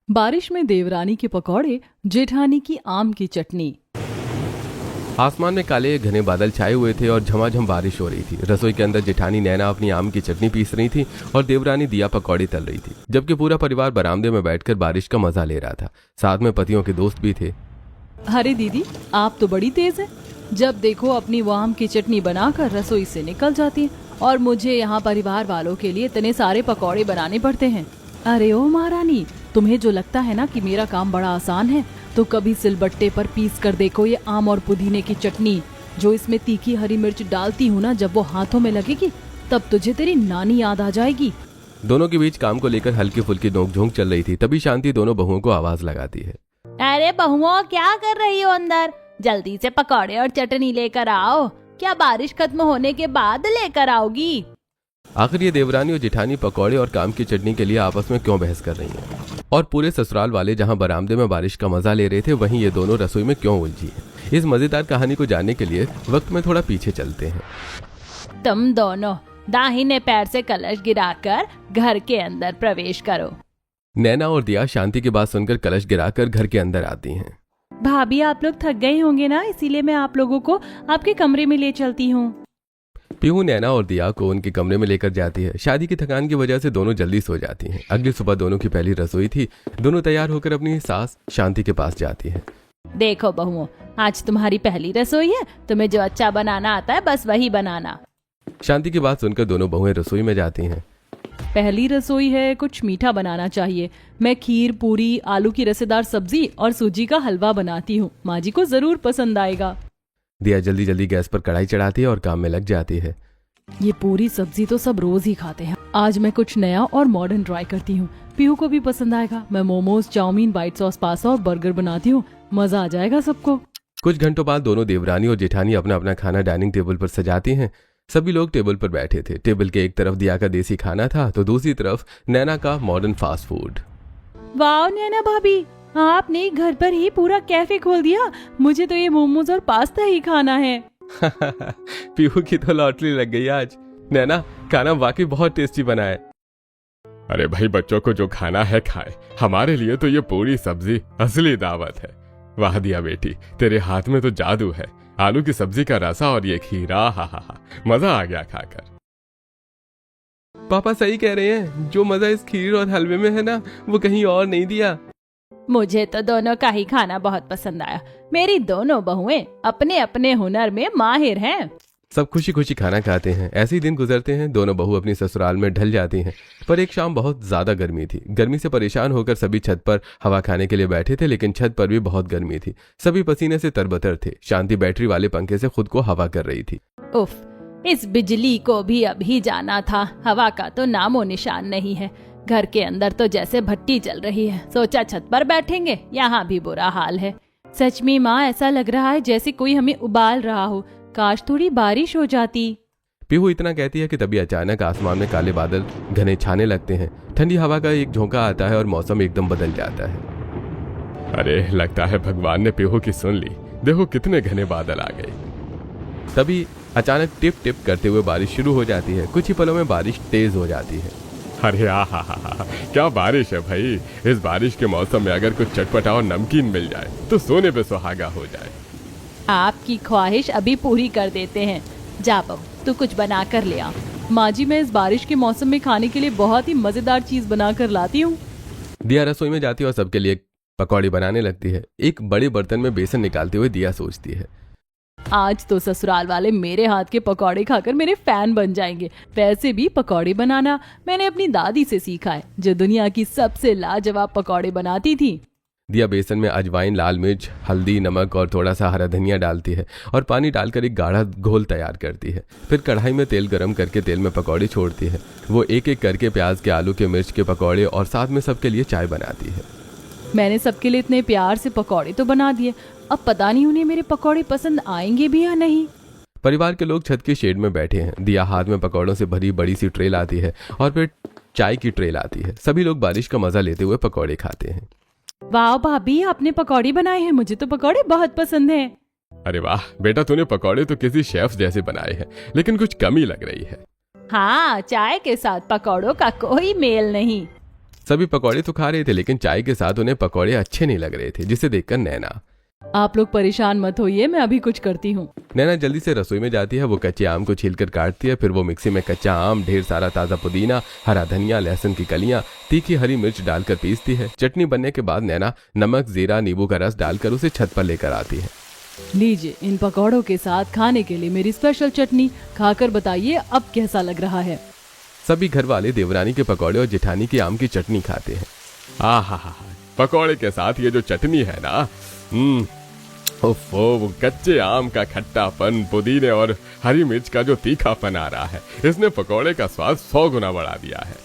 बारिश में देवरानी के पकौड़े, जेठानी की आम की चटनी। आसमान में काले घने बादल छाए हुए थे और झमाझम बारिश हो रही थी। रसोई के अंदर जेठानी नैना अपनी आम की चटनी पीस रही थी और देवरानी दिया पकौड़े तल रही थी, जबकि पूरा परिवार बरामदे में बैठकर बारिश का मजा ले रहा था। साथ में पतियों के दोस्त भी थे। अरे दीदी, आप तो बड़ी तेज है। जब देखो अपनी वो आम की चटनी बनाकर रसोई से निकल जाती है और मुझे यहाँ परिवार वालों के लिए इतने सारे पकौड़े बनाने पड़ते हैं। अरे ओ महारानी, तुम्हें जो लगता है ना कि मेरा काम बड़ा आसान है, तो कभी सिलबट्टे पर पीस कर देखो ये आम और पुदीने की चटनी। जो इसमें तीखी हरी मिर्च डालती हूँ ना, जब वो हाथों में लगेगी तब तुझे तेरी नानी याद आ जाएगी। दोनों के बीच काम को लेकर हल्की फुल्की नोकझोंक चल रही थी। तभी शांति दोनों बहुओं को आवाज लगाती है। अरे बहुओं, क्या कर रही हो अंदर? जल्दी से पकौड़े और चटनी लेकर आओ। क्या बारिश खत्म होने के बाद लेकर आओगी? आखिर ये देवरानी और जेठानी पकौड़े और काम की चटनी के लिए आपस में क्यों बहस कर रही हैं? और पूरे ससुराल वाले जहां बरामदे में बारिश का मजा ले रहे थे, वहीं ये दोनों रसोई में क्यों उलझी हैं? इस मजेदार कहानी को जानने के लिए वक्त में थोड़ा पीछे चलते हैं। तुम दोनों दाहिने पैर से कलश गिराकर घर के अंदर प्रवेश करो। नैना और दिया शांति की बात सुनकर कलश गिराकर घर के अंदर आती हैं। भाभी, आप लोग थक गए होंगे ना, इसीलिए मैं आप लोगों को आपके कमरे में ले चलती हूँ। पीहू नैना और दिया को उनके कमरे में लेकर जाती है। शादी की थकान की वजह से दोनों जल्दी सो जाती हैं। अगली सुबह दोनों की पहली रसोई थी। दोनों तैयार होकर अपनी सास शांति के पास जाती हैं। देखो बहुओं, आज तुम्हारी पहली रसोई है। तुम्हें जो अच्छा बनाना आता है बस वही बनाना। शांति की बात सुनकर दोनों बहुएं रसोई में जाती हैं। पहली रसोई है, कुछ मीठा बनाना चाहिए। मैं खीर, पूरी, आलू की रसेदार सब्जी और सूजी का हलवा बनाती हूँ। माँ जी को जरूर पसंद आएगा। दिया जल्दी जल्दी गैस पर कढ़ाई चढ़ाती है और काम में लग जाती है। ये पूरी सब्जी तो सब रोज ही खाते हैं, आज मैं कुछ नया और मॉडर्न ट्राई करती हूँ। पीहू को भी पसंद आएगा। मैं momos, chowmein, white sauce pasta और बर्गर बनाती हूँ। मजा आ जाएगा सबको। कुछ घंटों बाद दोनों देवरानी और जेठानी अपना अपना खाना डाइनिंग टेबल पर सजाती हैं। सभी लोग टेबल पर बैठे थे। टेबल के एक तरफ दिया का देसी खाना था तो दूसरी तरफ नैना का मॉडर्न फास्ट फूड। वाह नैना भाभी, आपने घर पर ही पूरा कैफे खोल दिया। मुझे तो ये मोमोज और पास्ता ही खाना है। पीहू की तो लॉटरी लग गई आज। नैना, खाना वाकई बहुत टेस्टी बना है। अरे भाई, बच्चों को जो खाना है खाए, हमारे लिए तो ये पूरी सब्जी असली दावत है। वाह दिया बेटी, तेरे हाथ में तो जादू है। आलू की सब्जी का रसा और ये खीरा, हा, मजा आ गया खाकर। पापा सही कह रहे हैं, जो मजा इस खीर और हलवे में है ना, वो कहीं और नहीं दिया। मुझे तो दोनों का ही खाना बहुत पसंद आया। मेरी दोनों बहुएं अपने अपने हुनर में माहिर हैं। सब खुशी खुशी खाना खाते हैं। ऐसे ही दिन गुजरते हैं। दोनों बहू अपनी ससुराल में ढल जाती हैं। पर एक शाम बहुत ज्यादा गर्मी थी। गर्मी से परेशान होकर सभी छत पर हवा खाने के लिए बैठे थे, लेकिन छत पर भी बहुत गर्मी थी। सभी पसीने से तरबतर थे। शांति बैटरी वाले पंखे से खुद को हवा कर रही थी। उफ, इस बिजली को भी अभी जाना था। हवा का तो नामो निशान नहीं है। घर के अंदर तो जैसे भट्टी चल रही है। सोचा छत पर बैठेंगे, यहाँ भी बुरा हाल है। सच में माँ, ऐसा लग रहा है जैसे कोई हमें उबाल रहा हो। काश थोड़ी बारिश हो जाती। पीहू इतना कहती है कि तभी अचानक आसमान में काले बादल घने छाने लगते हैं। ठंडी हवा का एक झोंका आता है और मौसम एकदम बदल जाता है। अरे, लगता है भगवान ने पीहू की सुन ली। देखो कितने घने बादल आ गए। तभी अचानक टिप टिप करते हुए बारिश शुरू हो जाती है। कुछ ही पलों में बारिश तेज हो जाती है। अरे हा, क्या बारिश है भाई। इस बारिश के मौसम में अगर कुछ चटपटा और नमकीन मिल जाए तो सोने पे सुहागा हो जाए। आपकी ख्वाहिश अभी पूरी कर देते हैं। जा बहू, तू कुछ बना कर ले आ। माँ जी, मैं इस बारिश के मौसम में खाने के लिए बहुत ही मजेदार चीज बना कर लाती हूँ। दिया रसोई में जाती है और सबके लिए पकौड़ी बनाने लगती है। एक बड़े बर्तन में बेसन निकालते हुए दिया सोचती है, आज तो ससुराल वाले मेरे हाथ के पकौड़े खाकर मेरे फैन बन जाएंगे। वैसे भी पकौड़े बनाना मैंने अपनी दादी से सीखा है, जो दुनिया की सबसे लाजवाब पकौड़े बनाती थी। दिया बेसन में अजवाइन, लाल मिर्च, हल्दी, नमक और थोड़ा सा हरा धनिया डालती है और पानी डालकर एक गाढ़ा घोल तैयार करती है। फिर कढ़ाई में तेल गरम करके तेल में पकौड़े छोड़ती है। वो एक एक करके प्याज के, आलू के, मिर्च के पकौड़े और साथ में सबके लिए चाय बनाती है। मैंने सबके लिए इतने प्यार से पकौड़े तो बना दिए, अब पता नहीं उन्हें मेरे पकौड़े पसंद आएंगे भी या नहीं। परिवार के लोग छत के शेड में बैठे हैं। दिया हाथ में पकौड़ों से भरी बड़ी सी ट्रे लाती है और फिर चाय की ट्रे लाती है। सभी लोग बारिश का मजा लेते हुए पकौड़े खाते हैं। वाह भाभी, आपने पकौड़े बनाए हैं। मुझे तो पकौड़े बहुत पसंद हैं। अरे वाह बेटा, तूने पकौड़े तो किसी शेफ जैसे बनाए हैं, लेकिन कुछ कमी लग रही है। हाँ, चाय के साथ पकौड़ों का कोई मेल नहीं। सभी पकौड़े तो खा रहे थे लेकिन चाय के साथ उन्हें पकौड़े अच्छे नहीं लग रहे थे, जिसे देखकर नैना। आप लोग परेशान मत होइए, मैं अभी कुछ करती हूँ। नैना जल्दी से रसोई में जाती है। वो कच्चे आम को छीलकर काटती है, फिर वो मिक्सी में कच्चा आम, ढेर सारा ताज़ा पुदीना, हरा धनिया, लहसुन की कलियां, तीखी हरी मिर्च डालकर पीसती है। चटनी बनने के बाद नैना नमक, जीरा, नींबू का रस डालकर उसे छत पर लेकर आती है। लीजिए, इन पकौड़ों के साथ खाने के लिए मेरी स्पेशल चटनी, खाकर बताइए अब कैसा लग रहा है। सभी घर वाले देवरानी के पकौड़े और जेठानी की आम की चटनी खाते हैं। आहा, पकौड़े के साथ ये जो चटनी है ना, ओफो, वो कच्चे आम का खट्टापन, पुदीने और हरी मिर्च का जो तीखापन आ रहा है, इसने पकौड़े का स्वाद 100 गुना बढ़ा दिया है।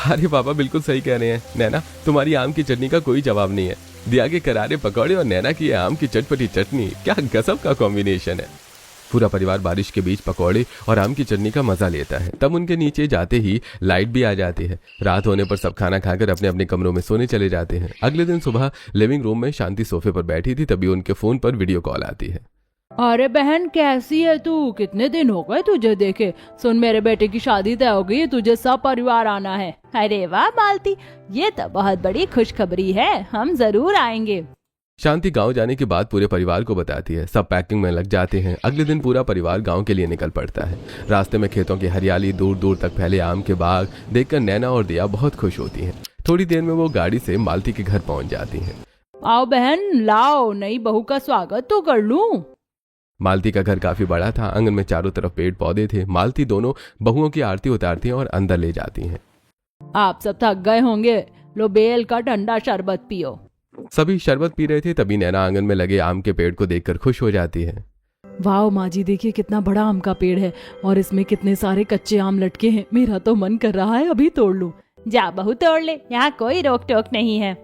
अरे पापा बिल्कुल सही कह रहे हैं नैना, तुम्हारी आम की चटनी का कोई जवाब नहीं है। दिया के करारे पकौड़े और नैना की ये आम की चटपटी चटनी, क्या गजब का कॉम्बिनेशन है। पूरा परिवार बारिश के बीच पकौड़े और आम की चटनी का मजा लेता है। तब उनके नीचे जाते ही लाइट भी आ जाती है। रात होने पर सब खाना खाकर अपने अपने कमरों में सोने चले जाते हैं। अगले दिन सुबह लिविंग रूम में शांति सोफे पर बैठी थी, तभी उनके फोन पर वीडियो कॉल आती है। अरे बहन, कैसी है तू? कितने दिन हो गए तुझे देखे। सुन, मेरे बेटे की शादी तय हो गई, तुझे सब परिवार आना है। अरे वाह मालती, ये तो बहुत बड़ी खुशखबरी है, हम जरूर आएंगे। शांति गांव जाने की बात पूरे परिवार को बताती है। सब पैकिंग में लग जाते हैं। अगले दिन पूरा परिवार गांव के लिए निकल पड़ता है। रास्ते में खेतों की हरियाली, दूर दूर तक फैले आम के बाग देखकर नैना और दिया बहुत खुश होती हैं। थोड़ी देर में वो गाड़ी से मालती के घर पहुंच जाती हैं। आओ बहन, लाओ, नई बहू का स्वागत तो कर लूं। मालती का घर काफी बड़ा था। आंगन में चारों तरफ पेड़ पौधे थे। मालती दोनों बहुओं की आरती उतारती हैं और अंदर ले जाती हैं। आप सब थक गए होंगे, लो बेल का ठंडा शरबत पियो। सभी शरबत पी रहे थे, तभी नैना आंगन में लगे आम के पेड़ को देखकर खुश हो जाती है। वाह माँ जी, देखिए कितना बड़ा आम का पेड़ है और इसमें कितने सारे कच्चे आम लटके हैं। मेरा तो मन कर रहा है अभी तोड़ लूं। जा बहू, तोड़ ले, यहाँ कोई रोक टोक नहीं है।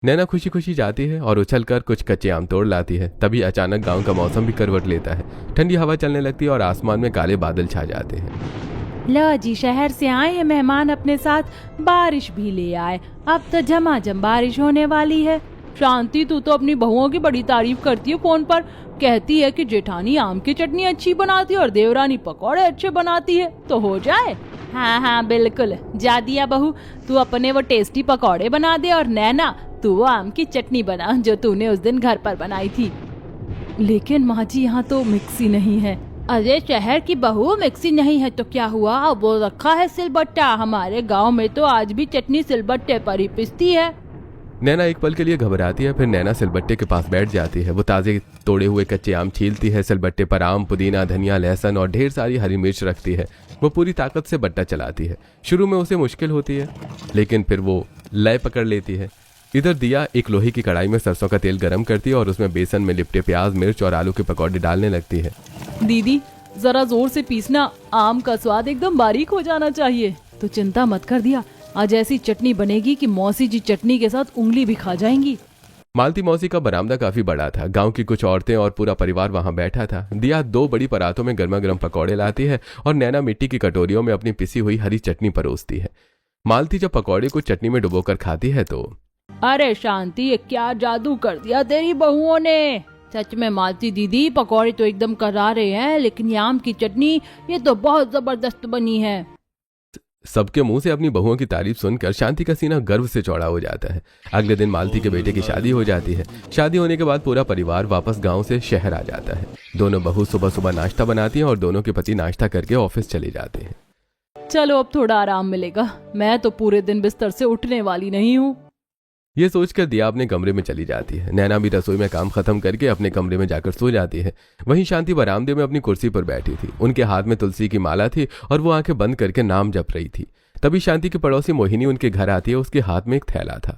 नैना खुशी खुशी जाती है और उछलकर कुछ कच्चे आम तोड़ लाती है। तभी अचानक गांव का मौसम भी करवट लेता है। ठंडी हवा चलने लगती है और आसमान में काले बादल छा जाते हैं। लो जी, शहर से आए हैं मेहमान अपने साथ, बारिश भी ले आए। अब तो झमाझम बारिश होने वाली है। शांति, तू तो अपनी बहुओं की बड़ी तारीफ करती है फोन पर। कहती है कि जेठानी आम की चटनी अच्छी बनाती है और देवरानी पकौड़े अच्छे बनाती है, तो हो जाए। हाँ हाँ बिल्कुल, जा दिया बहू, तू अपने वो टेस्टी पकौड़े बना दे और नैना तू वो आम की चटनी बना जो तूने उस दिन घर पर बनाई थी। लेकिन माँ जी, यहाँ तो मिक्सी नहीं है। अरे शहर की बहू, मिक्सी नहीं है तो क्या हुआ, वो रखा है सिलबट्टा। हमारे गांव में तो आज भी चटनी सिलबट्टे पर ही पिसती है। नैना एक पल के लिए घबराती है, फिर नैना सिलबट्टे के पास बैठ जाती है। वो ताजे तोड़े हुए कच्चे आम छीलती है। सिलबट्टे पर आम, पुदीना, धनिया, लहसुन और ढेर सारी हरी मिर्च रखती है। वो पूरी ताकत से बट्टा चलाती है। शुरू में उसे मुश्किल होती है, लेकिन फिर वो लय पकड़ लेती है। इधर दिया एक लोहे की कढ़ाई में सरसों का तेल गरम करती है और उसमें बेसन में लिपटे प्याज, मिर्च और आलू के पकौड़े डालने लगती है। दीदी, जरा जोर से पीसना, आम का स्वाद एकदम बारीक हो जाना चाहिए। तो चिंता मत कर दिया, आज ऐसी चटनी बनेगी कि मौसी जी चटनी के साथ उंगली भी खा जाएंगी। मालती मौसी का बरामदा काफी बड़ा था। गांव की कुछ औरतें और पूरा परिवार वहां बैठा था। दिया 2 बड़ी परातों में गर्मा गर्म पकौड़े लाती है और नैना मिट्टी की कटोरियों में अपनी पिसी हुई हरी चटनी परोसती है। मालती जब पकौड़े को चटनी में डुबोकर खाती है तो अरे शांति, ये क्या जादू कर दिया तेरी बहुओं ने। सच में मालती दीदी, पकौड़े तो एकदम करारे हैं, लेकिन ये आम की चटनी, ये तो बहुत जबरदस्त बनी है। सबके मुंह से अपनी बहुओं की तारीफ सुनकर शांति का सीना गर्व से चौड़ा हो जाता है। अगले दिन मालती के बेटे की शादी हो जाती है। शादी होने के बाद पूरा परिवार वापस गांव से शहर आ जाता है। दोनों बहू सुबह सुबह नाश्ता बनाती हैं और दोनों के पति नाश्ता करके ऑफिस चले जाते हैं। चलो अब थोड़ा आराम मिलेगा, मैं तो पूरे दिन बिस्तर से उठने वाली नहीं हूँ। ये सोचकर दिया अपने कमरे में चली जाती है। नैना भी रसोई में काम खत्म करके अपने कमरे में जाकर सो जाती है। वहीं शांति बरामदे में अपनी कुर्सी पर बैठी थी। उनके हाथ में तुलसी की माला थी और वो आंखें बंद करके नाम जप रही थी। तभी शांति की पड़ोसी मोहिनी उनके घर आती है। उसके हाथ में एक थैला था।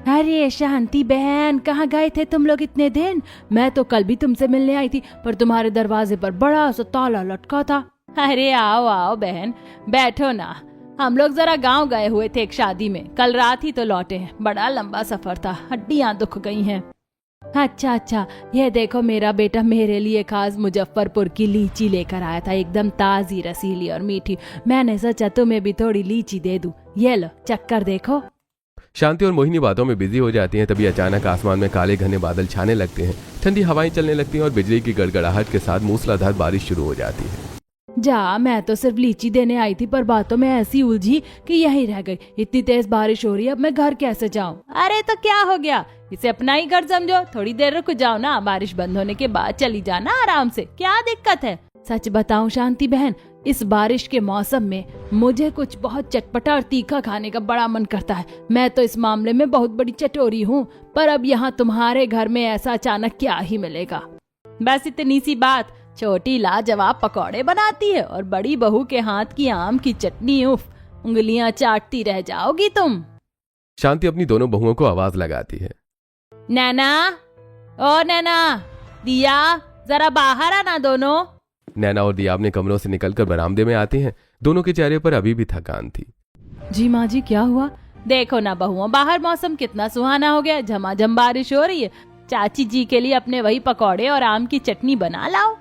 अरे शांति बहन, कहाँ गए थे तुम लोग इतने दिन? मैं तो कल भी तुमसे मिलने आई थी, पर तुम्हारे दरवाजे पर बड़ा सा ताला लटका था। अरे आओ आओ बहन, बैठो ना। हम लोग जरा गांव गए हुए थे एक शादी में, कल रात ही तो लौटे हैं। बड़ा लंबा सफर था, हड्डियां दुख गई हैं। अच्छा अच्छा, ये देखो मेरा बेटा मेरे लिए खास मुजफ्फरपुर की लीची लेकर आया था, एकदम ताजी, रसीली और मीठी। मैंने सोचा तुम्हें भी थोड़ी लीची दे दूं। ये लो, चक्कर देखो। शांति और मोहिनी बातों में बिजी हो जाती हैं। तभी अचानक आसमान में काले घने बादल छाने लगते हैं। ठंडी हवाएं चलने लगती हैं और बिजली की गड़गड़ाहट के साथ मूसलाधार बारिश शुरू हो जाती है। जा, मैं तो सिर्फ लीची देने आई थी, पर बातों में ऐसी उलझी कि यहीं रह गई। इतनी तेज बारिश हो रही है, अब मैं घर कैसे जाऊं? अरे तो क्या हो गया, इसे अपना ही घर समझो, थोड़ी देर रुक जाओ ना, बारिश बंद होने के बाद चली जाना आराम से, क्या दिक्कत है। सच बताऊं शांति बहन, इस बारिश के मौसम में मुझे कुछ बहुत चटपटा और तीखा खाने का बड़ा मन करता है। मैं तो इस मामले में बहुत बड़ी चटोरी हूँ, पर अब यहाँ तुम्हारे घर में ऐसा अचानक क्या ही मिलेगा। बस इतनी सी बात, छोटी लाजवाब पकौड़े बनाती है और बड़ी बहू के हाथ की आम की चटनी, उफ, उंगलियां चाटती रह जाओगी तुम। शांति अपनी दोनों बहुओं को आवाज लगाती है। नैना, ओ नैना, दिया, जरा बाहर आना दोनों। नैना और दिया अपने कमरों से निकलकर बरामदे में आती हैं। दोनों के चेहरे पर अभी भी थकान थी। जी माँ जी, क्या हुआ? देखो ना बहुओं, बाहर मौसम कितना सुहाना हो गया, झमाझम बारिश हो रही है। चाची जी के लिए अपने वही पकौड़े और आम की चटनी बना लाओ।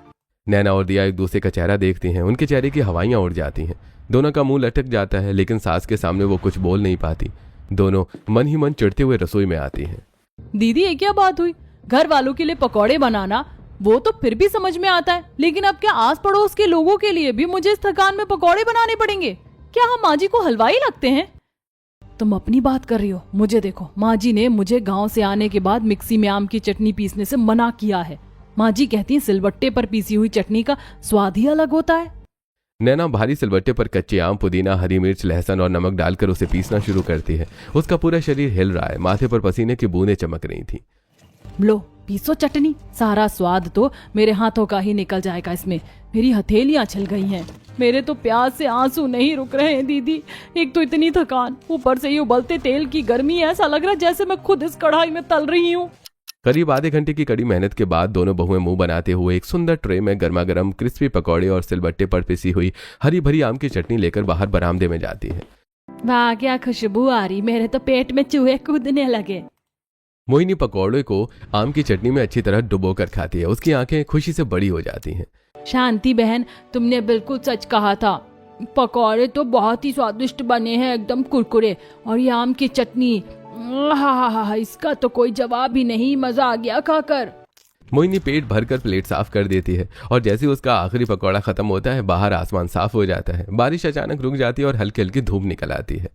नैना और दिया एक दूसरे का चेहरा देखती हैं। उनके चेहरे की हवाइयां उड़ जाती हैं। दोनों का मुंह लटक जाता है, लेकिन सास के सामने वो कुछ बोल नहीं पाती। दोनों मन ही मन चिढ़ते हुए रसोई में आती हैं। दीदी, ये क्या बात हुई? घर वालों के लिए पकौड़े बनाना वो तो फिर भी समझ में आता है, लेकिन अब क्या आस पड़ोस के लोगों के लिए भी मुझे इस थकान में पकौड़े बनाने पड़ेंगे? क्या हम माँ जी को हलवाई लगते हैं? तुम अपनी बात कर रही हो, मुझे देखो। माँ जी ने मुझे गांव से आने के बाद मिक्सी में आम की चटनी पीसने से मना किया है। माँ जी कहती हैं सिलबट्टे पर पीसी हुई चटनी का स्वाद ही अलग होता है। नैना भारी सिलबट्टे पर कच्चे आम, पुदीना, हरी मिर्च, लहसुन और नमक डालकर उसे पीसना शुरू करती है। उसका पूरा शरीर हिल रहा है, माथे पर पसीने की बूंदें चमक रही थी। लो पीसो चटनी, सारा स्वाद तो मेरे हाथों का ही निकल जाएगा इसमें। मेरी हथेलियां छिल गई हैं। मेरे तो प्यास से आंसू नहीं रुक रहे हैं दीदी। एक तो इतनी थकान, ऊपर से ये उबलते तेल की गर्मी, ऐसा लग रहा है जैसे मैं खुद इस कढ़ाई में तल रही हूँ। करीब आधे घंटे की कड़ी मेहनत के बाद दोनों बहुएं मुंह बनाते हुए एक सुंदर ट्रे में गर्मा गर्म क्रिस्पी पकौड़े और सिलबट्टे पर पिसी हुई हरी भरी आम की चटनी लेकर बाहर बरामदे में जाती है। वाह, क्या खुशबू आ रही, मेरे तो पेट में चूहे कूदने लगे। मोहिनी पकौड़े को आम की चटनी में अच्छी तरह डुबो कर खाती है। उसकी आंखें खुशी से बड़ी हो जाती हैं। शांति बहन, तुमने बिल्कुल सच कहा था। पकौड़े तो बहुत ही स्वादिष्ट बने हैं, एकदम कुरकुरे। और ये आम की चटनी, हा, इसका तो कोई जवाब ही नहीं। मजा आ गया खाकर। मोहिनी पेट भरकर प्लेट साफ कर देती है और जैसे ही उसका आखिरी पकौड़ा खत्म होता है, बाहर आसमान साफ हो जाता है। बारिश अचानक रुक जाती है और हल्की हल्की धूप निकल आती है।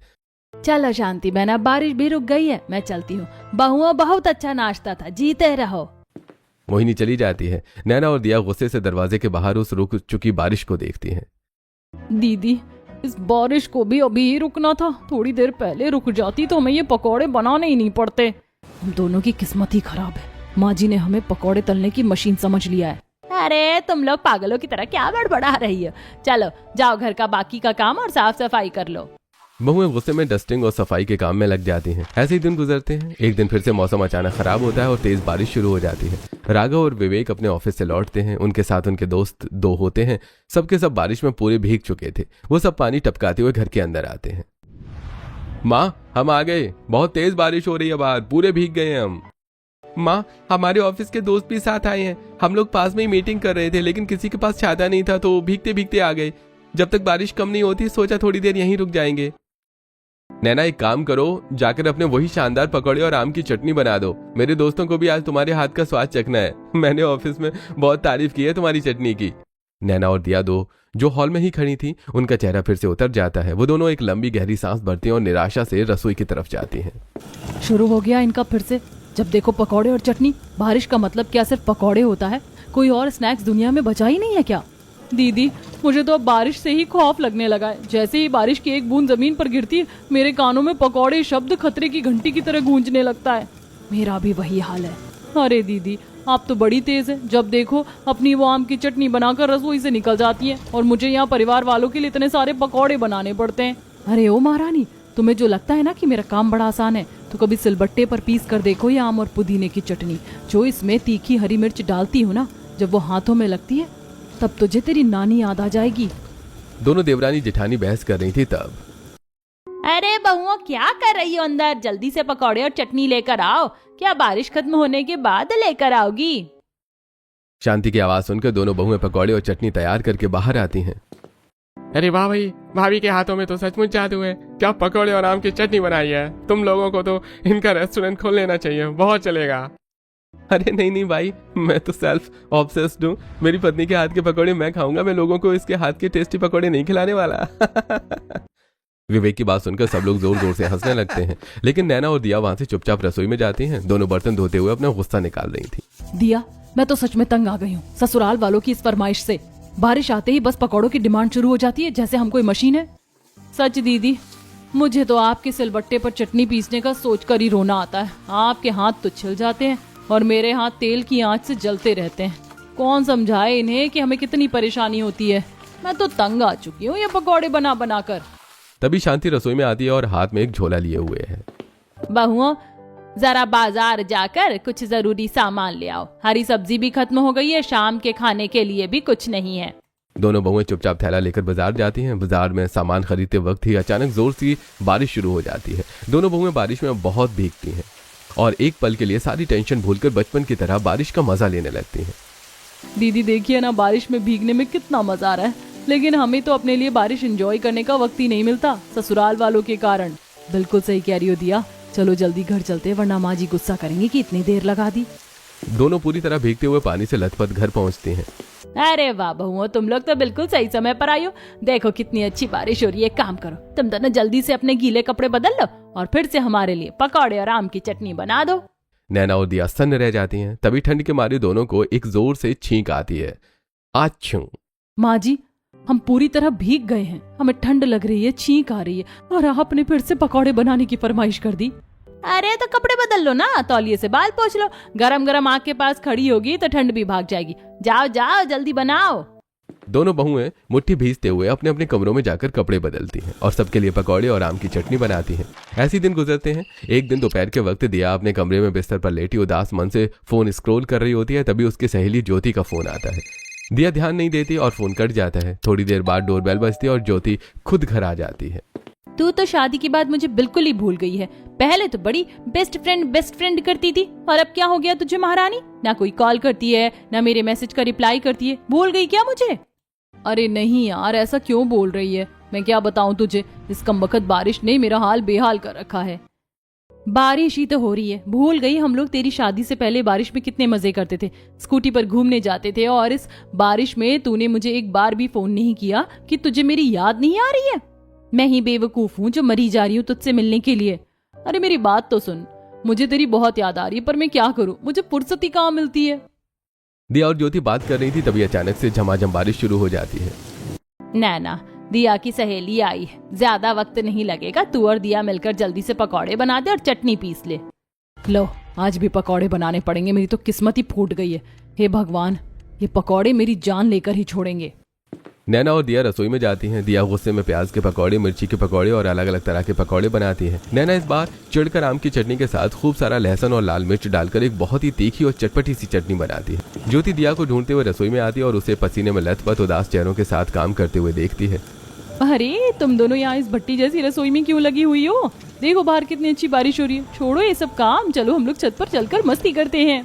चलो शांति बहन, अब बारिश भी रुक गई है, मैं चलती हूँ। बहुओं, बहुत अच्छा नाश्ता था, जीते रहो। मोहिनी चली जाती है। नैना और दिया गुस्से से दरवाजे के बाहर उस रुक चुकी बारिश को देखती हैं। दीदी, इस बारिश को भी अभी ही रुकना था। थोड़ी देर पहले रुक जाती तो हमें ये पकौड़े बनाने ही नहीं पड़ते। हम दोनों की किस्मत ही खराब है। माँ जी ने हमें पकौड़े तलने की मशीन समझ लिया है। अरे तुम लोग पागलों की तरह क्या बड़बड़ा रही हो। चलो जाओ, घर का बाकी का काम और साफ सफाई कर लो। बहुएं गुस्से में डस्टिंग और सफाई के काम में लग जाती हैं। ऐसे ही दिन गुजरते हैं। एक दिन फिर से मौसम अचानक खराब होता है और तेज बारिश शुरू हो जाती है। राघव और विवेक अपने ऑफिस से लौटते हैं। उनके साथ उनके दोस्त दो होते हैं। सबके सब बारिश में पूरे भीग चुके थे। वो सब पानी टपकाते हुए घर के अंदर आते हैं। माँ, हम आ गए। बहुत तेज बारिश हो रही है बाहर, पूरे भीग गए हैं हम। माँ, हमारे ऑफिस के दोस्त भी साथ आए हैं। हम लोग पास में ही मीटिंग कर रहे थे, लेकिन किसी के पास छाता नहीं था तो भीगते भीगते आ गए। जब तक बारिश कम नहीं होती सोचा थोड़ी देर यहीं रुक जाएंगे। नैना, एक काम करो, जाकर अपने वही शानदार पकौड़े और आम की चटनी बना दो। मेरे दोस्तों को भी आज तुम्हारे हाथ का स्वाद चखना है। मैंने ऑफिस में बहुत तारीफ की है तुम्हारी चटनी की। नैना और दिया दो जो हॉल में ही खड़ी थी, उनका चेहरा फिर से उतर जाता है। वो दोनों एक लंबी गहरी सांस भरती हैं और निराशा से रसोई की तरफ जाती हैं। शुरू हो गया इनका फिर से। जब देखो पकौड़े और चटनी। बारिश का मतलब क्या सिर्फ पकौड़े होता है? कोई और स्नैक्स दुनिया में बचा ही नहीं है क्या? दीदी, मुझे तो अब बारिश से ही खौफ लगने लगा है। जैसे ही बारिश की एक बूंद जमीन पर गिरती है, मेरे कानों में पकौड़े शब्द खतरे की घंटी की तरह गूंजने लगता है। मेरा भी वही हाल है। अरे दीदी, आप तो बड़ी तेज है। जब देखो अपनी वो आम की चटनी बनाकर रसोई से निकल जाती है और मुझे यहाँ परिवार वालों के लिए इतने सारे पकौड़े बनाने पड़ते हैं। अरे ओ महारानी, तुम्हें जो लगता है ना कि मेरा काम बड़ा आसान है, तो कभी सिलबट्टे पर पीस कर देखो ये आम और पुदीने की चटनी। जो इसमें तीखी हरी मिर्च डालती हूँ ना, जब वो हाथों में लगती है तब तुझे तेरी नानी याद आ जाएगी। दोनों देवरानी जेठानी बहस कर रही थी तब। अरे बहुओं, क्या कर रही हो अंदर? जल्दी से पकौड़े और चटनी लेकर आओ। क्या बारिश खत्म होने के बाद लेकर आओगी? शांति की आवाज सुनकर दोनों बहुएं पकौड़े और चटनी तैयार करके बाहर आती हैं। अरे वाह भाई, भाभी के हाथों में तो सचमुच जादू है। क्या पकौड़े और आम की चटनी बनाई है। तुम लोगों को तो इनका रेस्टोरेंट खोल लेना चाहिए, बहुत चलेगा। अरे नहीं नहीं भाई, मैं तो सेल्फ ऑब्सेस्ड हूँ। मेरी पत्नी के हाथ के पकौड़े मैं खाऊंगा, मैं लोगों को इसके हाथ के टेस्टी पकौड़े नहीं खिलाने वाला। विवेक की बात सुनकर सब लोग जोर जोर से हंसने लगते हैं, लेकिन नैना और दिया वहां से चुपचाप रसोई में जाती हैं। दोनों बर्तन धोते हुए अपना गुस्सा निकाल रही थी। दिया, मैं तो सच में तंग आ गई हूँ ससुराल वालों की इस फरमाइश से। बारिश आते ही बस पकौड़ों की डिमांड शुरू हो जाती है, जैसे हम कोई मशीन है। सच दीदी, मुझे तो आपके सिलबट्टे पर चटनी पीसने का सोचकर ही रोना आता है। आपके हाथ तो छिल जाते हैं और मेरे हाथ तेल की आंच से जलते रहते हैं। कौन समझाए इन्हें कि हमें कितनी परेशानी होती है। मैं तो तंग आ चुकी हूँ ये पकौड़े बना बना कर। तभी शांति रसोई में आती है और हाथ में एक झोला लिए हुए है। बहुओं, जरा बाजार जाकर कुछ जरूरी सामान ले आओ। हरी सब्जी भी खत्म हो गई है, शाम के खाने के लिए भी कुछ नहीं है। दोनों बहुएं चुपचाप थैला लेकर बाजार जाती हैं। बाजार में सामान खरीदते वक्त ही अचानक जोर सी बारिश शुरू हो जाती है। दोनों बहुएं बारिश में बहुत भीगती हैं और एक पल के लिए सारी टेंशन भूलकर बचपन की तरह बारिश का मजा लेने लगती हैं। दीदी देखिए ना, बारिश में भीगने में कितना मजा आ रहा है, लेकिन हमें तो अपने लिए बारिश एंजॉय करने का वक्त ही नहीं मिलता ससुराल वालों के कारण। बिल्कुल सही कह रही हो दिया, चलो जल्दी घर चलते हैं वरना माँ जी गुस्सा करेंगी कि इतनी देर लगा दी। दोनों पूरी तरह भीगते हुए पानी से लथपथ घर पहुंचते हैं। अरे वाह बहुओं, तुम लोग तो बिल्कुल सही समय पर आई हो। देखो कितनी अच्छी बारिश हो रही है। काम करो, तुम दोनों जल्दी से अपने गीले कपड़े बदल लो और फिर से हमारे लिए पकौड़े और आम की चटनी बना दो। नैना और दिया सन्न रह जाती हैं। तभी ठंड के मारे दोनों को एक जोर से छींक आती है। आच्छू। माँ जी, हम पूरी तरह भीग गए हैं, हमें ठंड लग रही है, छींक आ रही है और आपने फिर से पकौड़े बनाने की फरमाइश कर दी। अरे तो कपड़े बदल लो ना, तौलिए से बाल पोंछ लो। गरम गरम आग के पास खड़ी होगी तो ठंड भी भाग जाएगी। जाओ जाओ जल्दी बनाओ। दोनों बहुएं मुट्ठी भीजते हुए अपने अपने कमरों में जाकर कपड़े बदलती हैं और सबके लिए पकौड़े और आम की चटनी बनाती हैं। ऐसे दिन गुजरते हैं। एक दिन दोपहर के वक्त दिया अपने कमरे में बिस्तर पर लेटी उदास मन से फोन स्क्रॉल कर रही होती है। तभी उसकी सहेली ज्योति का फोन आता है। दिया ध्यान नहीं देती और फोन कट जाता है। थोड़ी देर बाद डोरबेल बजती है और ज्योति खुद घर आ जाती है। तू तो शादी के बाद मुझे बिल्कुल ही भूल गई है। पहले तो बड़ी बेस्ट फ्रेंड करती थी और अब क्या हो गया तुझे महारानी? ना कोई कॉल करती है, ना मेरे मैसेज का रिप्लाई करती है। भूल गई क्या मुझे? अरे नहीं यार, ऐसा क्यों बोल रही है? मैं क्या बताऊं तुझे, इस कमबख्त बारिश ने मेरा हाल बेहाल कर रखा है। बारिश ही तो हो रही है। भूल गई हम लोग तेरी शादी से पहले बारिश में कितने मजे करते थे, स्कूटी पर घूमने जाते थे। और इस बारिश में तूने मुझे एक बार भी फोन नहीं किया कि तुझे मेरी याद नहीं आ रही है। मैं ही बेवकूफ हूँ जो मरी जा रही हूँ तुझसे मिलने के लिए। अरे मेरी बात तो सुन, मुझे तेरी बहुत याद आ रही है, पर मैं क्या करूँ, मुझे फुर्सत ही कहाँ मिलती है। दिया और ज्योति बात कर रही थी, तभी अचानक से झमाझम बारिश शुरू हो जाती है। नैना, दिया की सहेली आई है, ज्यादा वक्त नहीं लगेगा। तू और दिया मिलकर जल्दी से पकौड़े बना दे और चटनी पीस ले। लो, आज भी पकौड़े बनाने पड़ेंगे, मेरी तो किस्मत ही फूट गई है। हे भगवान, ये पकौड़े मेरी जान लेकर ही छोड़ेंगे। नैना और दिया रसोई में जाती हैं। दिया गुस्से में प्याज के पकौड़े, मिर्ची के पकौड़े और अलग अलग तरह के पकौड़े बनाती है। नैना इस बार चिड़कर आम की चटनी के साथ खूब सारा लहसुन और लाल मिर्च डालकर एक बहुत ही तीखी और चटपटी सी चटनी बनाती है। ज्योति दिया को ढूंढते हुए रसोई में आती है और उसे पसीने में लथपथ उदास चेहरों के साथ काम करते हुए देखती है। अरे तुम दोनों यहाँ इस भट्टी जैसी रसोई में क्यों लगी हुई हो? देखो बाहर कितनी अच्छी बारिश हो रही है। छोड़ो ये सब काम, चलो हम लोग छत पर चलकर मस्ती करते हैं।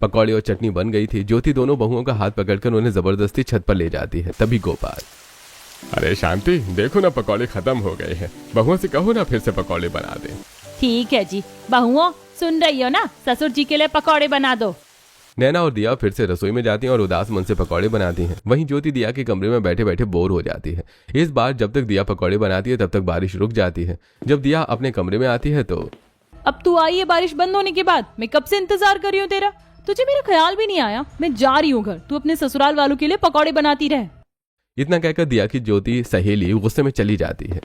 पकौड़े और चटनी बन गई थी। ज्योति दोनों बहुओं का हाथ पकड़कर उन्हें जबरदस्ती छत पर ले जाती है। तभी गोपाल, अरे शांति, देखो ना पकौड़े खत्म हो गए हैं। बहुओं से कहो ना फिर से पकौड़े बना दे। ठीक है जी। बहुओं, सुन रही हो ना, ससुर जी के लिए पकौड़े बना दो। नैना और दिया फिर से रसोई में जाती हैं और उदास मन से पकौड़े बनाती हैं। वहीं ज्योति दिया के कमरे में बैठे बैठे बोर हो जाती है। इस बार जब तक दिया पकौड़े बनाती है तब तक बारिश रुक जाती है। जब दिया अपने कमरे में आती है तो अब तू आई है बारिश बंद होने के बाद? मैं कब से इंतजार कर रही हूँ तेरा, तुझे मेरा ख्याल भी नहीं आया। मैं जा रही हूँ घर, तू अपने ससुराल वालों के लिए पकौड़े बनाती रहे। इतना कहकर दिया की ज्योति सहेली गुस्से में चली जाती है।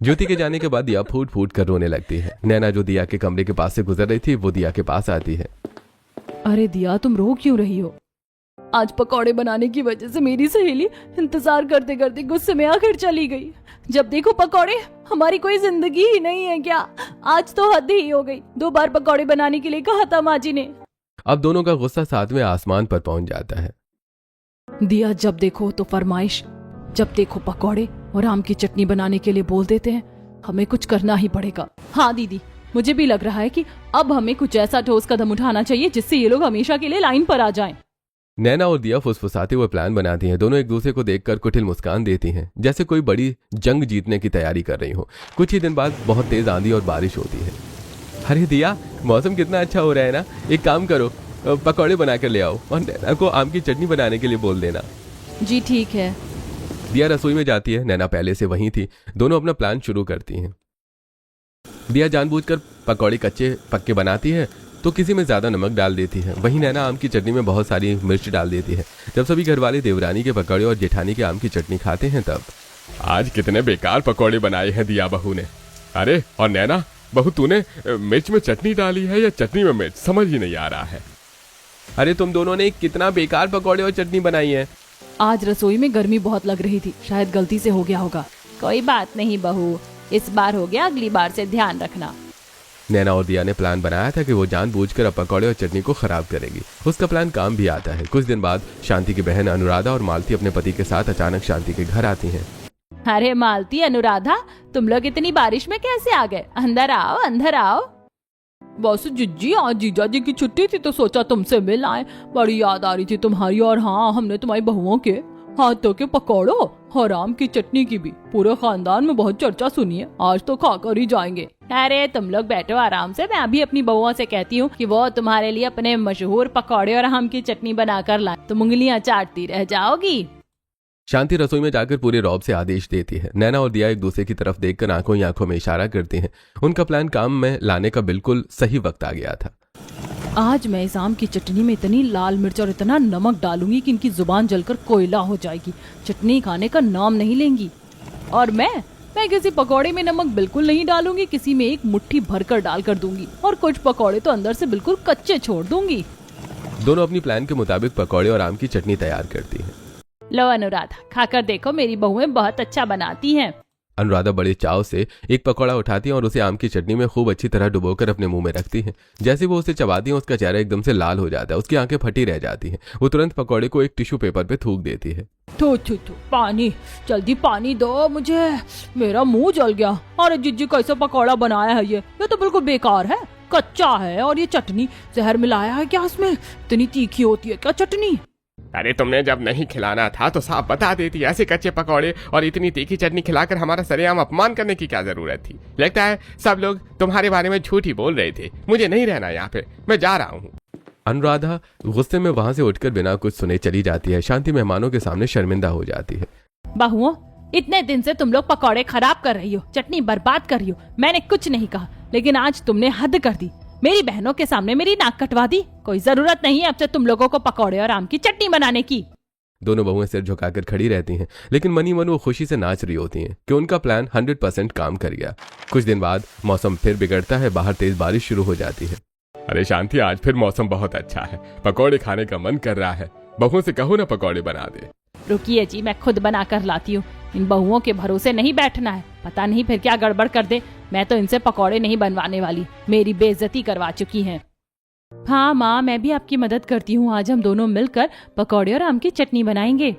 ज्योति के जाने के बाद दिया फूट फूट कर रोने लगती है। नैना जो दिया के कमरे के पास से गुजर रही थी वो दिया के पास आती है। अरे दिया, तुम रो क्यों रही हो? आज पकौड़े बनाने की वजह से मेरी सहेली इंतजार करते करते गुस्से में आकर चली गई। जब देखो पकौड़े, हमारी कोई जिंदगी ही नहीं है क्या? आज तो हद ही हो गई। 2 बार पकौड़े बनाने के लिए कहा था माँ जी ने। अब दोनों का गुस्सा 7वें आसमान पर पहुंच जाता है। दिया, जब देखो तो फरमाइश, जब देखो पकौड़े और आम की चटनी बनाने के लिए बोल देते हैं। हमें कुछ करना ही पड़ेगा। हाँ दीदी, मुझे भी लग रहा है कि अब हमें कुछ ऐसा ठोस कदम उठाना चाहिए जिससे ये लोग हमेशा के लिए लाइन पर आ जाएं। नैना और दिया फुसफुसाते हुए प्लान बनाती हैं। दोनों एक दूसरे को देखकर कुटिल मुस्कान देती हैं, जैसे कोई बड़ी जंग जीतने की तैयारी कर रही हो। कुछ ही दिन बाद बहुत तेज आंधी और बारिश होती है। अरे दिया, मौसम कितना अच्छा हो रहा है ना। एक काम करो, पकौड़े बना कर ले आओ और नैना को आम की चटनी बनाने के लिए बोल देना। जी ठीक है। दिया रसोई में जाती है। नैना पहले से वहीं थी। दोनों अपना प्लान शुरू करती हैं। दिया जानबूझकर पकौड़े कच्चे पक्के बनाती है तो किसी में ज्यादा नमक डाल देती है। वहीं नैना आम की चटनी में बहुत सारी मिर्च डाल देती है। जब सभी घरवाले देवरानी के पकौड़े और जेठानी के आम की चटनी खाते हैं तब आज कितने बेकार पकौड़े बनाए हैं दिया बहू ने। अरे और नैना बहू, तूने मिर्च में चटनी डाली है या चटनी में मिर्च, समझ ही नहीं आ रहा है। अरे तुम दोनों ने कितना बेकार पकौड़े और चटनी बनाई है। आज रसोई में गर्मी बहुत लग रही थी, शायद गलती से हो गया होगा। कोई बात नहीं बहू, इस बार हो गया, अगली बार से ध्यान रखना। नैना और दिया ने प्लान बनाया था कि वो जानबूझकर अब पकौड़े और चटनी को खराब करेगी। उसका प्लान काम भी आता है। कुछ दिन बाद शांति की बहन अनुराधा और मालती अपने पति के साथ अचानक शांति के घर आती हैं। अरे मालती, अनुराधा, तुम लोग इतनी बारिश में कैसे आ गए? अंदर आओ, अंदर आओ। बस जिज्जी, आज जीजा जी की छुट्टी थी तो सोचा तुमसे मिल आए। बड़ी याद आ रही थी तुम्हारी, और हाँ, हमने तुम्हारी बहुओं के हाथों के पकौड़ों और आम की चटनी की भी पूरे खानदान में बहुत चर्चा सुनी है। आज तो खाकर ही जाएंगे। अरे तुम लोग बैठो आराम से, मैं अभी अपनी बहुओं से कहती हूँ कि वो तुम्हारे लिए अपने मशहूर पकौड़े और आम की चटनी बनाकर लाए। तुम उंगलियां चाटती रह जाओगी। शांति रसोई में जाकर पूरे रौब से आदेश देती है। नैना और दिया एक दूसरे की तरफ देखकर आंखों ही आंखों में इशारा करते हैं। उनका प्लान काम में लाने का बिल्कुल सही वक्त आ गया था। आज मैं इस आम की चटनी में इतनी लाल मिर्च और इतना नमक डालूंगी कि इनकी जुबान जलकर कोयला हो जाएगी। चटनी खाने का नाम नहीं लेंगी। और मैं किसी पकौड़े में नमक बिल्कुल नहीं डालूंगी, किसी में एक मुट्ठी भरकर डाल कर दूंगी और कुछ पकौड़े तो अंदर से बिल्कुल कच्चे छोड़ दूंगी। दोनों अपनी प्लान के मुताबिक पकौड़े और आम की चटनी तैयार करती हैं। लो अनुराधा, खाकर देखो, मेरी बहुएं बहुत अच्छा बनाती हैं। अनुराधा बड़े चाव से एक पकौड़ा उठाती है और उसे आम की चटनी में खूब अच्छी तरह डुबोकर अपने मुंह में रखती है। जैसे वो उसे चबाती है उसका चेहरा एकदम से लाल हो जाता है। उसकी आंखें फटी रह जाती हैं। वो तुरंत पकौड़े को एक टिश्यू पेपर पे थूक देती है। थू थू थू, पानी, जल्दी पानी दो मुझे, मेरा मुंह जल गया। अरे जिज्जी, कैसा पकौड़ा बनाया है ये तो बिल्कुल बेकार है, कच्चा है। और ये चटनी जहर मिलाया है क्या इसमें? इतनी तीखी होती है क्या चटनी? अरे तुमने जब नहीं खिलाना था तो साफ बता देती। ऐसे कच्चे पकौड़े और इतनी तीखी चटनी खिलाकर हमारा सरेआम अपमान करने की क्या जरूरत थी? लगता है सब लोग तुम्हारे बारे में झूठ ही बोल रहे थे। मुझे नहीं रहना यहाँ पे, मैं जा रहा हूँ। अनुराधा गुस्से में वहां से उठकर बिना कुछ सुने चली जाती है। शांति मेहमानों के सामने शर्मिंदा हो जाती है। बहुओं, इतने दिन से तुम लोग पकौड़े खराब कर रही हो, चटनी बर्बाद कर रही हो। मैंने कुछ नहीं कहा, लेकिन आज तुमने हद कर दी। मेरी बहनों के सामने मेरी नाक कटवा दी। कोई जरूरत नहीं है अब से तुम लोगों को पकौड़े और आम की चटनी बनाने की। दोनों बहुएं सिर झुकाकर खड़ी रहती हैं, लेकिन मनी मन वो खुशी से नाच रही होती हैं कि उनका प्लान 100% काम कर गया। कुछ दिन बाद मौसम फिर बिगड़ता है। बाहर तेज बारिश शुरू हो जाती है। अरे शांति, आज फिर मौसम बहुत अच्छा है, पकौड़े खाने का मन कर रहा है। बहुओं से कहो ना पकौड़े बना दे। रुकिए जी, मैं खुद बना कर लाती हूँ। इन बहुओं के भरोसे नहीं बैठना है, पता नहीं फिर क्या गड़बड़ कर दे। मैं तो इनसे पकौड़े नहीं बनवाने वाली, मेरी बेइज्जती करवा चुकी हैं। हाँ माँ, मैं भी आपकी मदद करती हूँ। आज हम दोनों मिलकर पकौड़े और आम की चटनी बनाएंगे।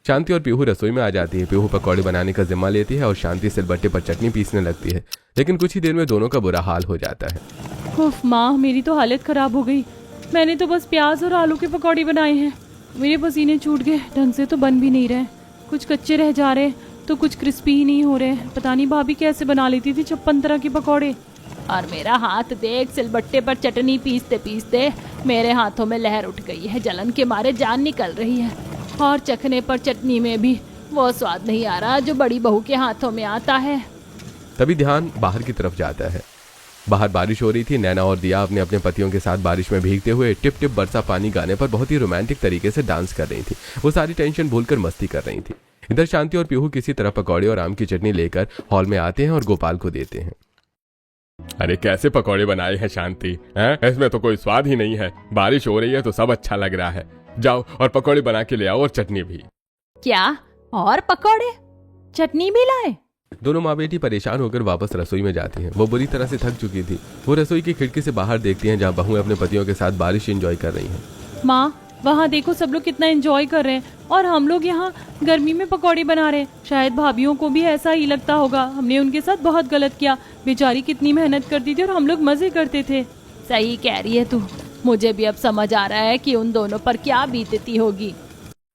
शांति और पीहू रसोई में आ जाती है। पीहू पकौड़े बनाने का जिम्मा लेती है और शांति सिलबट्टे पर चटनी पीसने लगती है। लेकिन कुछ ही देर में दोनों का बुरा हाल हो जाता है। उफ माँ, मेरी तो हालत खराब हो गई। मैंने तो बस प्याज और आलू के पकौड़े बनाए हैं। मेरे पसीने छूट गए, ढंग से तो बन भी नहीं रहे। कुछ कच्चे रह जा रहे तो कुछ क्रिस्पी ही नहीं हो रहे। पता नहीं भाभी कैसे बना लेती थी 56 तरह के पकौड़े। और मेरा हाथ देख, सिलबट्टे पर चटनी पीसते पीसते मेरे हाथों में लहर उठ गई है। जलन के मारे जान निकल रही है। और चखने पर चटनी में भी वो स्वाद नहीं आ रहा जो बड़ी बहू के हाथों में आता है। तभी ध्यान बाहर की तरफ जाता है। बाहर बारिश हो रही थी। नैना और दिया अपने अपने पतियों के साथ बारिश में भीगते हुए टिप टिप बरसा पानी गाने पर बहुत ही रोमांटिक तरीके से डांस कर रही थी। वो सारी टेंशन भूलकर मस्ती कर रही थी। इधर शांति और पीहू किसी तरह पकौड़े और आम की चटनी लेकर हॉल में आते हैं और गोपाल को देते हैं। अरे कैसे पकौड़े बनाए हैं शांति, हैं? इसमें तो कोई स्वाद ही नहीं है। बारिश हो रही है तो सब अच्छा लग रहा है। जाओ और पकौड़े बना के ले आओ और चटनी भी। क्या? और पकौड़े चटनी भी लाए? दोनों माँ बेटी परेशान होकर वापस रसोई में जाती हैं। वो बुरी तरह से थक चुकी थी। वो रसोई की खिड़की से बाहर देखती हैं जहाँ बहुएं अपने पतियों के साथ बारिश एंजॉय कर रही हैं। माँ, वहाँ देखो सब लोग कितना एंजॉय कर रहे हैं और हम लोग यहाँ गर्मी में पकौड़े बना रहे हैं। शायद भाभीयों को भी ऐसा ही लगता होगा। हमने उनके साथ बहुत गलत किया। बेचारी कितनी मेहनत करती थी और हम लोग मजे करते थे। सही कह रही है तू। मुझे भी अब समझ आ रहा है कि उन दोनों पर क्या बीतती होगी।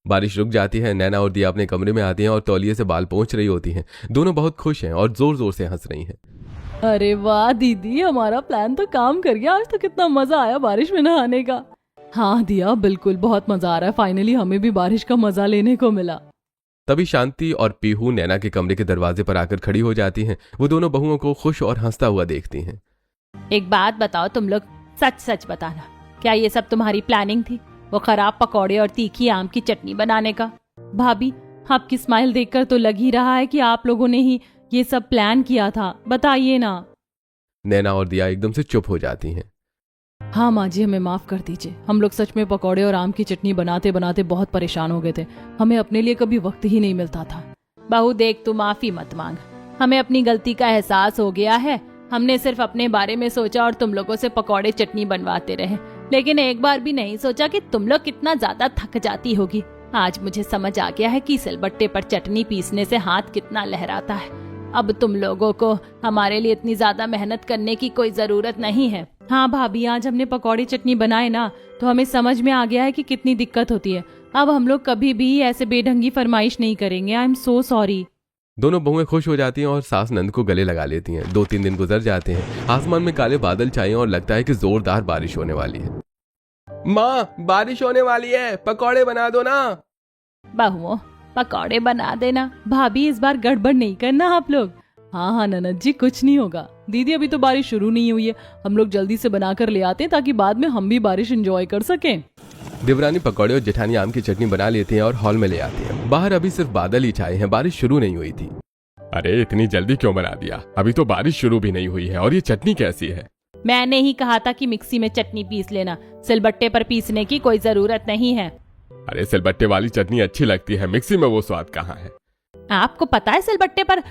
बारिश रुक जाती है। नैना और दिया अपने कमरे में आती हैं और तौलिए से बाल पोंछ रही होती हैं। दोनों बहुत खुश हैं और जोर जोर से हंस रही हैं। अरे वाह दीदी, हमारा प्लान तो काम कर गया। आज तो कितना मजा आया बारिश में नहाने का। हाँ दिया, बिल्कुल, बहुत मजा आ रहा है। फाइनली हमें भी बारिश का मजा लेने को मिला। तभी शांति और पीहू नैना के कमरे के दरवाजे पर आकर खड़ी हो जाती हैं। वो दोनों बहुओं को खुश और हंसता हुआ देखती हैं। एक बात बताओ तुम लोग, सच सच बताना, क्या ये सब तुम्हारी प्लानिंग थी? वो खराब पकौड़े और तीखी आम की चटनी बनाने का? भाभी, आपकी स्माइल देखकर तो लग ही रहा है कि आप लोगों ने ही ये सब प्लान किया था। बताइए ना। नैना और दिया एकदम से चुप हो जाती हैं। हाँ माँ जी, हमें माफ कर दीजिए। हम लोग सच में पकौड़े और आम की चटनी बनाते बनाते बहुत परेशान हो गए थे। हमें अपने लिए कभी वक्त ही नहीं मिलता था। बहू देख, तू माफी मत मांग। हमें अपनी गलती का एहसास हो गया है। हमने सिर्फ अपने बारे में सोचा और तुम लोगों से पकौड़े चटनी बनवाते रहे, लेकिन एक बार भी नहीं सोचा कि तुम लोग कितना ज्यादा थक जाती होगी। आज मुझे समझ आ गया है कि सिलबट्टे पर चटनी पीसने से हाथ कितना लहराता है। अब तुम लोगों को हमारे लिए इतनी ज्यादा मेहनत करने की कोई जरूरत नहीं है। हाँ भाभी, आज हमने पकौड़ी चटनी बनाए ना, तो हमें समझ में आ गया है कि कितनी दिक्कत होती है। अब हम लोग कभी भी ऐसे बेढंगी फरमाइश नहीं करेंगे। I am so sorry. दोनों बहुएं खुश हो जाती हैं और सास नंद को गले लगा लेती हैं। 2-3 दिन गुजर जाते हैं। आसमान में काले बादल छाए और लगता है कि जोरदार बारिश होने वाली है। माँ, बारिश होने वाली है, पकौड़े बना दो ना। बहुओं, पकौड़े बना देना। भाभी, इस बार गड़बड़ नहीं करना आप लोग। हाँ हाँ ननद जी, कुछ नहीं होगा। दीदी, अभी तो बारिश शुरू नहीं हुई है। हम लोग जल्दी से बनाकर ले आते हैं ताकि बाद में हम भी बारिश एंजॉय कर सकें। देवरानी पकौड़े और जेठानी आम की चटनी बना लेती हैं और हॉल में ले आती हैं। बाहर अभी सिर्फ बादल ही छाए हैं, बारिश शुरू नहीं हुई थी। अरे इतनी जल्दी क्यों बना दिया? अभी तो बारिश शुरू भी नहीं हुई है। और ये चटनी कैसी है? मैंने ही कहा था कि मिक्सी में चटनी पीस लेना, सिलबट्टे पर पीसने की कोई जरूरत नहीं है। अरे सिलबट्टे वाली चटनी अच्छी लगती है, मिक्सी में वो स्वाद कहाँ है? आपको पता है सिलबट्टे पर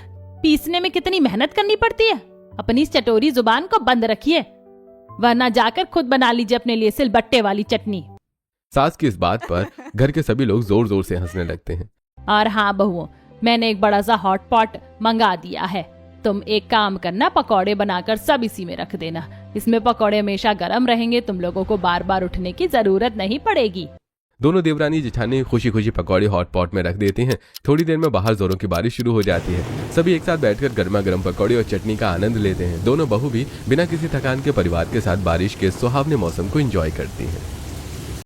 पीसने में कितनी मेहनत करनी पड़ती है? अपनी इस चटोरी जुबान को बंद रखिए, वरना जाकर खुद बना लीजिए अपने लिए सिलबट्टे वाली चटनी। सास की इस बात पर घर के सभी लोग जोर जोर से हंसने लगते हैं। और हाँ बहुओं, मैंने एक बड़ा सा हॉट पॉट मंगा दिया है। तुम एक काम करना, पकौड़े बनाकर सब इसी में रख देना। इसमें पकौड़े हमेशा गर्म रहेंगे, तुम लोगों को बार बार उठने की जरूरत नहीं पड़ेगी। दोनों देवरानी जेठानी खुशी खुशी पकौड़े हॉट पॉट में रख देती हैं। थोड़ी देर में बाहर जोरों की बारिश शुरू हो जाती है। सभी एक साथ बैठकर गर्मा गर्म पकौड़े और चटनी का आनंद लेते हैं। दोनों बहू भी बिना किसी थकान के परिवार के साथ बारिश के सुहावने मौसम को एंजॉय करती हैं।